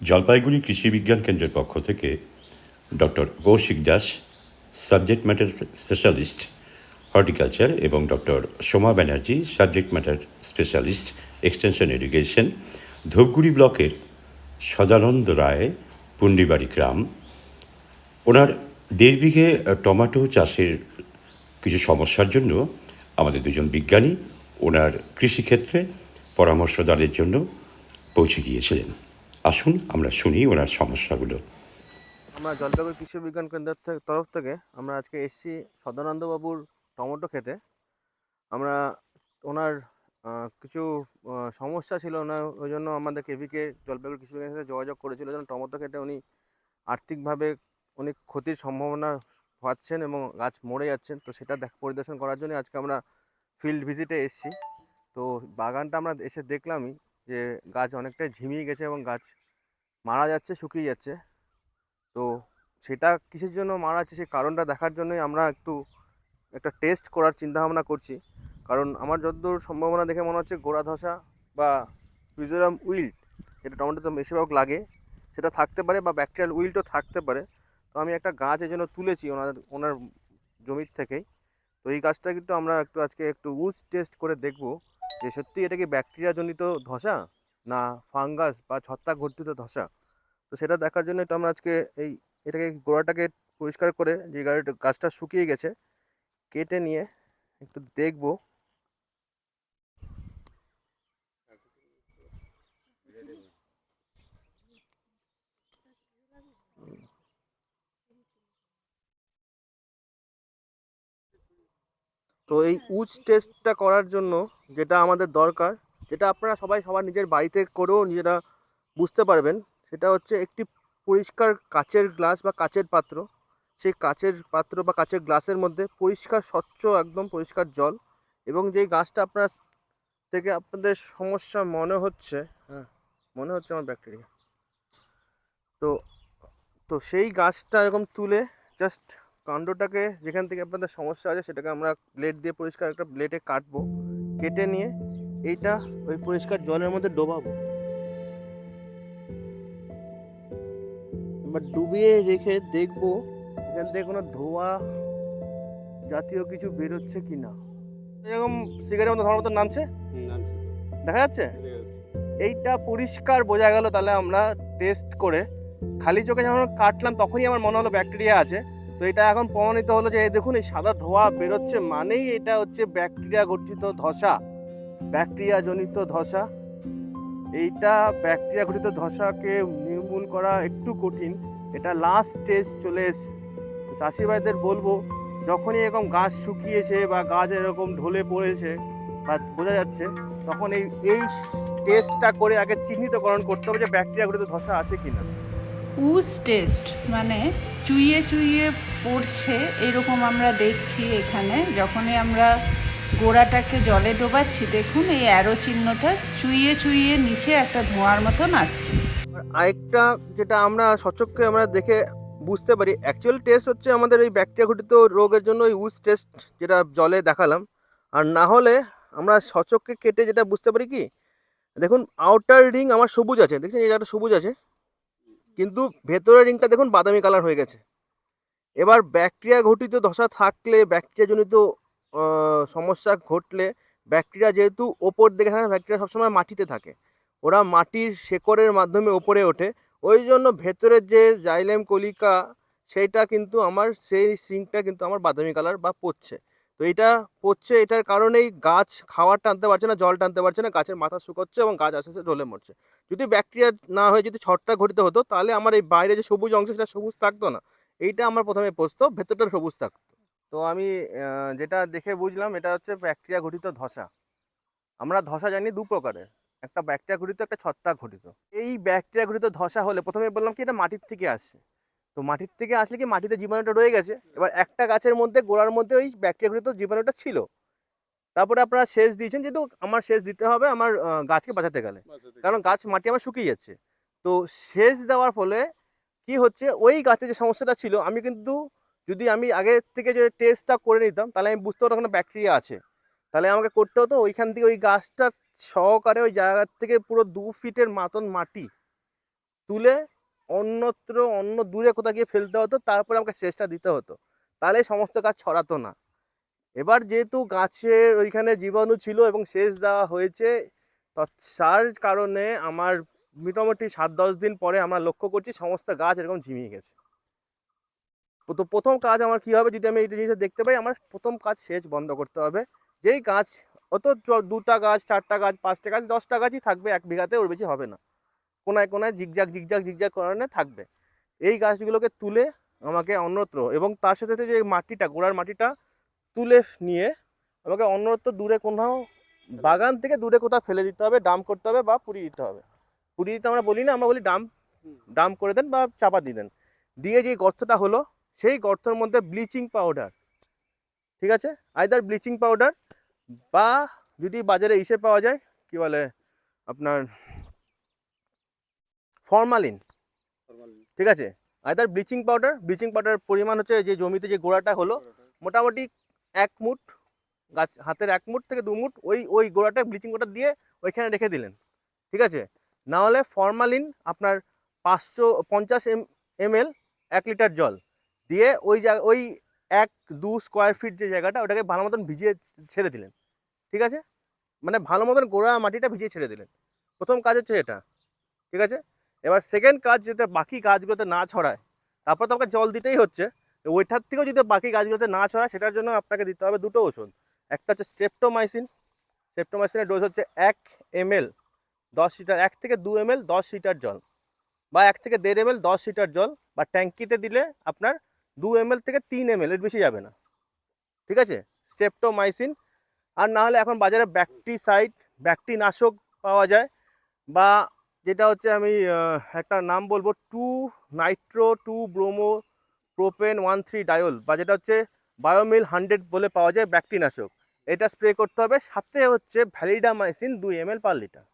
জলপাইগুড়ি কৃষি বিজ্ঞান কেন্দ্রের পক্ষ থেকে doctor Koushik Das, subject matter specialist horticulture, এবং doctor Soma Banerjee, subject matter specialist extension education, Dhupguri ব্লকের সদানন্দ রায়, পুন্ডিবাড়ি গ্রাম, ওনার 1.5 বিঘে টমেটো চাষের কিছু সমস্যার জন্য আমাদের দুজন বিজ্ঞানী ওনার কৃষিক্ষেত্রে পরামর্শদানের জন্য পৌঁছে গিয়েছিলেন। আসুন আমরা শুনি ওনার সমস্যাগুলো। আমরা জলপাইগুড়ি কৃষি বিজ্ঞান কেন্দ্রের তরফ থেকে আমরা আজকে এসেছি সদানন্দবাবুর টমেটো খেতে। আমরা ওনার কিছু সমস্যা ছিল না, ওই জন্য আমাদের কেভিকে জলপাইগুড়ি কৃষি বিজ্ঞান কেন্দ্রে যোগাযোগ করেছিল, যেন টমেটো খেতে উনি আর্থিকভাবে অনেক ক্ষতির সম্ভাবনা পাচ্ছেন এবং গাছ মরে যাচ্ছেন। তো সেটা পরিদর্শন করার জন্য আজকে আমরা ফিল্ড ভিজিটে এসেছি। তো বাগানটা আমরা এসে দেখলামই যে গাছ অনেকটাই ঝিমিয়ে গেছে এবং গাছ মারা যাচ্ছে, শুকিয়ে যাচ্ছে। তো সেটা কিসের জন্য মারা যাচ্ছে সেই কারণটা দেখার জন্যই আমরা একটা টেস্ট করার চিন্তাভাবনা করছি। কারণ আমার যতদূর সম্ভাবনা দেখে মনে হচ্ছে গোড়া ধসা বা ফিউজোরাম উইল্ট, যেটা টমেটোতে বেশিরভাগ লাগে, সেটা থাকতে পারে, বা ব্যাকটেরিয়াল উইল্টও থাকতে পারে। তো আমি একটা গাছ এই জন্য তুলেছি ওনার জমির থেকেই। তো এই গাছটা কিন্তু আমরা আজকে উজ টেস্ট করে দেখব যে সত্যি এটা কি ব্যাকটেরিয়াজনিত ধসা না ফাঙ্গাস বা ছত্রাক ঘটিত ধসা। তো সেটা দেখার জন্য আমরা আজকে এটাকে গোড়াটাকে পরিষ্কার করে, যে গাছটা শুকিয়ে গেছে, কেটে নিয়ে একটু দেখব। তো এই উচ টেস্টটা করার জন্য যেটা আমাদের দরকার, যেটা আপনারা সবাই সবার নিজের বাড়িতে করেও নিজেরা বুঝতে পারবেন, সেটা হচ্ছে একটি পরিষ্কার কাচের গ্লাস বা কাচের পাত্র। সেই কাচের পাত্র বা কাচের গ্লাসের মধ্যে পরিষ্কার স্বচ্ছ একদম পরিষ্কার জল, এবং যেই গাছটা আপনাদের সমস্যা মনে হচ্ছে, হ্যাঁ মনে হচ্ছে আমার ব্যাকটেরিয়া, তো তো সেই গাছটা এরকম তুলে জাস্ট কাণ্ডটাকে, যেখান থেকে আপনাদের সমস্যা আছে সেটাকে আমরা ব্লেড দিয়ে পরিষ্কার একটা ব্লেডে কাটবো। কেটে নিয়ে এইটা ওই পরিষ্কার জলের মধ্যে ডোবাবো, এবার ডুবিয়ে রেখে দেখবো এখান থেকে কোনো ধোঁয়া জাতীয় কিছু বেরোচ্ছে কি না। এরকম সিগারেটের মধ্যে ধোঁয়ার মতো নামছে, দেখা যাচ্ছে। এইটা পরিষ্কার বোঝা গেল। তাহলে আমরা টেস্ট করে খালি চোখে যখন কাটলাম তখনই আমার মনে হলো ব্যাকটেরিয়া আছে। তো এটা এখন প্রমাণিত হলো যে এই দেখুন, এই সাদা ধোঁয়া বেরোচ্ছে মানেই এটা হচ্ছে ব্যাকটেরিয়া গঠিত ধসা, ব্যাকটেরিয়া জনিত ধসা। এইটা ব্যাকটেরিয়া ঘটিত ধসাকে নির্মূল করা একটু কঠিন, এটা লাস্ট স্টেজ চলে এসছে। চাষি ভাইদের বলবো, যখনই এরকম গাছ শুকিয়েছে বা গাছ এরকম ঢলে পড়েছে বা বোঝা যাচ্ছে, তখন এই টেস্টটা করে আগে চিহ্নিতকরণ করতে হবে যে ব্যাকটেরিয়া ঘটিত ধসা আছে কিনা। উজ টেস্ট মানে চুইয়ে চুইয়ে পড়ছে এরকম আমরা দেখছি এখানে। যখনই আমরা গোড়াটাকে জলে ডোবাচ্ছি, দেখুন এই অ্যারো চিহ্নটা চুইয়ে চুইয়ে নিচে একটা ধোঁয়ার মতন আসছে। আরেকটা যেটা আমরা সচক্ষে আমরা দেখে বুঝতে পারি, অ্যাকচুয়াল টেস্ট হচ্ছে আমাদের এই ব্যাকটেরিয়া ঘটিত রোগের জন্য এই উজ টেস্ট, যেটা জলে দেখালাম। আর না হলে আমরা সচক্ষে কেটে যেটা বুঝতে পারি কি, দেখুন আউটার রিং আমার সবুজ আছে, দেখছেন এই জায়গাটা সবুজ আছে, কিন্তু ভেতরের রিংটা দেখুন বাদামি কালার হয়ে গেছে। এবার ব্যাকটেরিয়া ঘটিত ধসা থাকলে, ব্যাকটেরিয়াজনিত সমস্যা ঘটলে, ব্যাকটেরিয়া যেহেতু ওপর দিকে থাকে, ব্যাকটেরিয়া সবসময় মাটিতে থাকে, ওরা মাটির শেকড়ের মাধ্যমে ওপরে ওঠে, ওই জন্য ভেতরের যে জাইলেম কলিকা সেইটা কিন্তু সেই সিঙ্কটা কিন্তু আমার বাদামি কালার বা পড়ছে। তো এটা পড়ছে, এটার কারণেই গাছ খাবার টানতে পারছে না, জল টানতে পারছে না, গাছের মাথা শুকোচ্ছে এবং গাছ আস্তে আস্তে ঢলে মরছে। যদি ব্যাকটেরিয়া না হয়ে যদি ছত্রাক ঘটিত হতো, তাহলে আমার এই বাইরে যে সবুজ অংশ সেটা সবুজ থাকতো না, এইটা আমার প্রথমে পচতো, ভেতরটা সবুজ থাকতো। তো আমি যেটা দেখে বুঝলাম এটা হচ্ছে ব্যাকটেরিয়া ঘটিত ধসা। আমরা ধসা জানি দু প্রকারের, একটা ব্যাকটেরিয়া ঘটিত, একটা ছত্রাক ঘটিত। এই ব্যাকটেরিয়া ঘটিত ধসা হলে প্রথমে বললাম কি এটা মাটির থেকে আসছে। তো মাটির থেকে আসলে কি, মাটিতে জীবাণুটা রয়ে গেছে, এবার একটা গাছের মধ্যে গোড়ার মধ্যে ওই ব্যাকটেরিয়া ঘটিত জীবাণুটা ছিল। তারপরে আপনারা সেচ দিয়েছেন, যেহেতু আমার সেচ দিতে হবে আমার গাছকে বাঁচাতে গেলে, কারণ গাছ মাটি আমার শুকিয়ে যাচ্ছে। তো সেচ দেওয়ার ফলে কি হচ্ছে, ওই গাছে যে সমস্যাটা ছিল, আমি কিন্তু যদি আমি আগে থেকে যে টেস্টটা করে নিতাম, তাহলে আমি বুঝতে পারতাম ওখানে ব্যাকটেরিয়া আছে। তাহলে আমাকে করতে হতো ওইখান থেকে ওই গাছটা সহকারে ওই জায়গার থেকে পুরো 2 ফিটের মতন মাটি তুলে অন্য দূরে কোথাও গিয়ে ফেলতে হতো, তারপরে আমাকে সেচটা দিতে হতো, তাহলে সমস্ত গাছ ছড়াতো না। এবার যেহেতু গাছের ওইখানে জীবাণু ছিল এবং সেচ দেওয়া হয়েছে, তার কারণে আমার মোটামুটি 7-10 দিন পরে আমরা লক্ষ্য করছি সমস্ত গাছ এরকম ঝিমিয়ে গেছে। তো প্রথম কাজ আমার কী হবে, যদি আমি এই জিনিসটা দেখতে পাই, আমার প্রথম কাজ সেচ বন্ধ করতে হবে। যেই গাছ অত 2টা গাছ, 4টা গাছ, 5টা গাছ, 10টা গাছই থাকবে 1 বিঘাতে, ওর বেশি হবে না, কোনায় কোনায় জিগজাগ কারণে থাকবে। এই গাছগুলোকে তুলে আমাকে অন্যত্র, এবং তার সাথে সাথে যে মাটিটা, গোড়ার মাটিটা তুলে নিয়ে আমাকে অন্যত্র দূরে কোথাও, বাগান থেকে দূরে কোথাও ফেলে দিতে হবে, ডাম্প করতে হবে বা পুড়িয়ে দিতে হবে। পুড়িয়ে দিতে আমরা বলি না, আমরা বলি ডাম্প করে দেন বা চাপা দিয়ে দেন। দিয়ে যে গর্তটা হলো, সেই গর্তের মধ্যে ব্লিচিং পাউডার, ঠিক আছে, আইদার ব্লিচিং পাউডার বা যদি বাজারে ইসে পাওয়া যায়, কি বলে আপনার ফরমালিন, ঠিক আছে, আইদার ব্লিচিং পাউডার পরিমাণ হচ্ছে যে জমিতে যে গোড়াটা হলো মোটামুটি 1 মুঠ, গাছ হাতের 1 মুঠ থেকে 2 মুঠ, ওই গোড়াটা ব্লিচিং পাউডার দিয়ে ওইখানে রেখে দিলেন, ঠিক আছে। না হলে ফরমালিন আপনার 550 ml 1 লিটার জল দিয়ে ওই 1-2 স্কোয়ার ফিট যে জায়গাটা, ওটাকে ভালো মতন ভিজিয়ে ছেড়ে দিলেন, ঠিক আছে, মানে ভালো মতন গোড়া মাটিটা ভিজিয়ে ছেড়ে দিলেন। প্রথম কাজ হচ্ছে এটা, ঠিক আছে। এবার সেকেন্ড কাজ, যাতে বাকি গাছগুলোতে না ছড়ায়, তারপর তো আপনাকে জল দিতেই হচ্ছে, ওইটার থেকেও যদি বাকি গাছগুলোতে না ছড়ায়, সেটার জন্য আপনাকে দিতে হবে 2টো ওষুধ। একটা হচ্ছে স্ট্রেপ্টোমাইসিনের ডোজ হচ্ছে 1 ml 10 লিটার, 1 থেকে 2 ml 10 লিটার জল, বা 1 থেকে 1.5 ml 10 লিটার জল, বা ট্যাঙ্কিতে দিলে আপনার 2 ml থেকে 3 ml, এর বেশি যাবে না, ঠিক আছে, স্ট্রেপ্টোমাইসিন। আর না হলে এখন বাজারে ব্যাকটেরিনাশক পাওয়া যায়, বা যেটা হচ্ছে আমি একটা নাম বলবো, 2-নাইট্রো-2-ব্রোমো-প্রোপেন 1,3-ডায়ল, বা যেটা হচ্ছে বায়োমিল 100 বলে পাওয়া যায় ব্যাকটেরিনাশক। এটা স্প্রে করতে হবে, সাথে হচ্ছে ভ্যালিডামাইসিন 2 ml পার লিটার,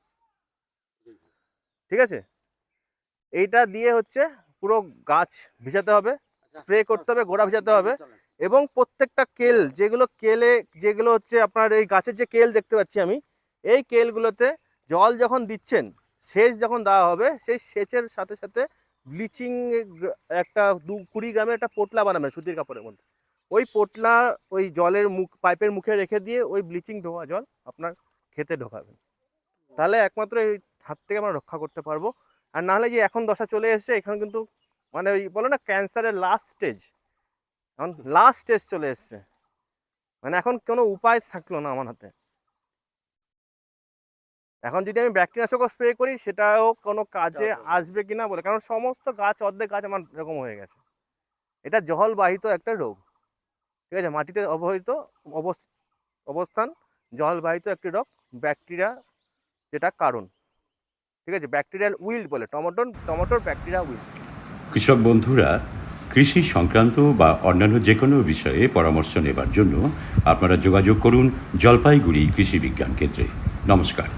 ঠিক আছে। এইটা দিয়ে হচ্ছে পুরো গাছ ভিজাতে হবে, স্প্রে করতে হবে, গোড়া ভিজাতে হবে, এবং প্রত্যেকটা যেগুলো হচ্ছে আপনার এই গাছের যে কেল দেখতে পাচ্ছি আমি, এই কেলগুলোতে জল যখন দিচ্ছেন, সেচ যখন দেওয়া হবে, সেই সেচের সাথে সাথে ব্লিচিং একটা 20 গ্রামের একটা পোটলা বানাবেন সুতির কাপড়ের মধ্যে। ওই পোটলা ওই জলের পাইপের মুখে রেখে দিয়ে ওই ব্লিচিং ধোয়া জল আপনার খেতে ঢোকাবেন, তাহলে একমাত্র এই হাত থেকে আমরা রক্ষা করতে পারবো। আর নাহলে যে এখন দশা চলে এসছে, এখানে কিন্তু মানে ওই বলে না ক্যান্সারের লাস্ট স্টেজ, এখন লাস্ট স্টেজ চলে এসছে, মানে এখন কোনো উপায় থাকলো না আমার হাতে। এখন যদি আমি ব্যাকটেরিয়ানাশক স্প্রে করি, সেটাও কোনো কাজে আসবে কিনা বলে, কারণ সমস্ত গাছ, অর্ধেক গাছ আমার এরকম হয়ে গেছে। এটা জলবাহিত একটা রোগ, ঠিক আছে, মাটিতে অবহিত অবস্থান, জলবাহিত একটি রোগ, ব্যাকটেরিয়া যেটা কারণ, ঠিক আছে, ব্যাকটেরিয়াল উইল্ড বলে, টমেটোর ব্যাকটেরিয়া উইল্ড। কৃষক বন্ধুরা, কৃষি সংক্রান্ত বা অন্যান্য যে কোনো বিষয়ে পরামর্শ নেবার জন্য আপনারা যোগাযোগ করুন জলপাইগুড়ি কৃষি বিজ্ঞান কেন্দ্রে। নমস্কার।